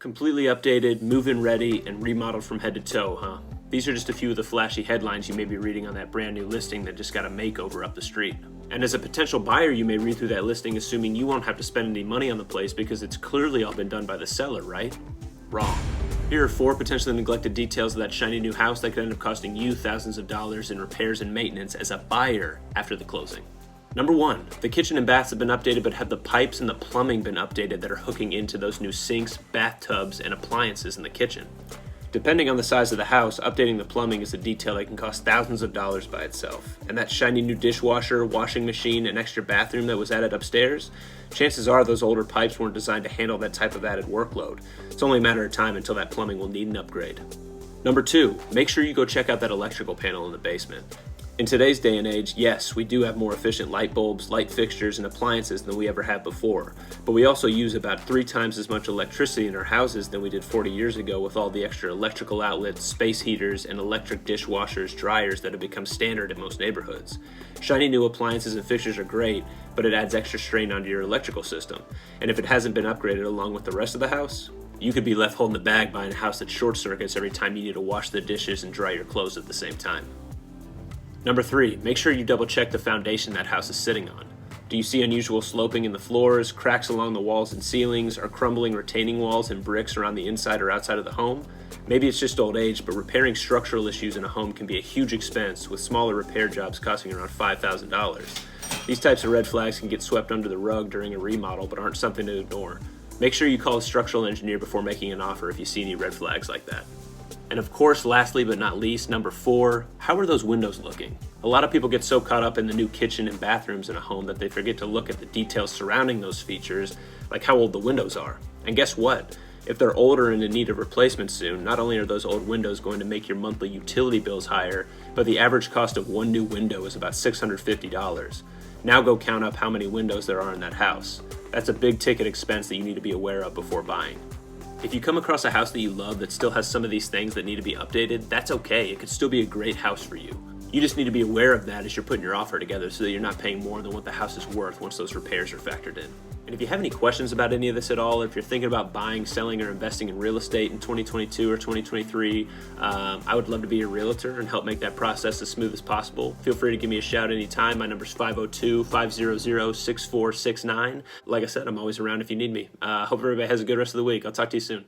Completely updated, move-in ready, and remodeled from head to toe, huh? These are just a few of the flashy headlines you may be reading on that brand new listing that just got a makeover up the street. And as a potential buyer, you may read through that listing assuming you won't have to spend any money on the place because it's clearly all been done by the seller, right? Wrong. Here are 4 potentially neglected details of that shiny new house that could end up costing you thousands of dollars in repairs and maintenance as a buyer after the closing. Number 1, the kitchen and baths have been updated, but have the pipes and the plumbing been updated that are hooking into those new sinks, bathtubs, and appliances in the kitchen. Depending on the size of the house, updating the plumbing is a detail that can cost thousands of dollars by itself. And that shiny new dishwasher, washing machine, and extra bathroom that was added upstairs, chances are those older pipes weren't designed to handle that type of added workload. It's only a matter of time until that plumbing will need an upgrade. Number 2, make sure you go check out that electrical panel in the basement. In today's day and age, yes, we do have more efficient light bulbs, light fixtures, and appliances than we ever have before, but we also use about 3 times as much electricity in our houses than we did 40 years ago with all the extra electrical outlets, space heaters, and electric dishwashers, dryers that have become standard in most neighborhoods. Shiny new appliances and fixtures are great, but it adds extra strain onto your electrical system, and if it hasn't been upgraded along with the rest of the house, you could be left holding the bag buying a house that short circuits every time you need to wash the dishes and dry your clothes at the same time. Number 3, make sure you double check the foundation that house is sitting on. Do you see unusual sloping in the floors, cracks along the walls and ceilings, or crumbling retaining walls and bricks around the inside or outside of the home? Maybe it's just old age, but repairing structural issues in a home can be a huge expense, with smaller repair jobs costing around $5,000. These types of red flags can get swept under the rug during a remodel, but aren't something to ignore. Make sure you call a structural engineer before making an offer if you see any red flags like that. And of course, lastly but not least, number 4, how are those windows looking? A lot of people get so caught up in the new kitchen and bathrooms in a home that they forget to look at the details surrounding those features, like how old the windows are. And guess what? If they're older and in need of replacement soon, not only are those old windows going to make your monthly utility bills higher, but the average cost of one new window is about $650. Now go count up how many windows there are in that house. That's a big ticket expense that you need to be aware of before buying. If you come across a house that you love that still has some of these things that need to be updated, that's okay. It could still be a great house for you. You just need to be aware of that as you're putting your offer together so that you're not paying more than what the house is worth once those repairs are factored in. And if you have any questions about any of this at all, if you're thinking about buying, selling, or investing in real estate in 2022 or 2023, I would love to be your realtor and help make that process as smooth as possible. Feel free to give me a shout anytime. My number's 502-500-6469. Like I said, I'm always around if you need me. Hope everybody has a good rest of the week. I'll talk to you soon.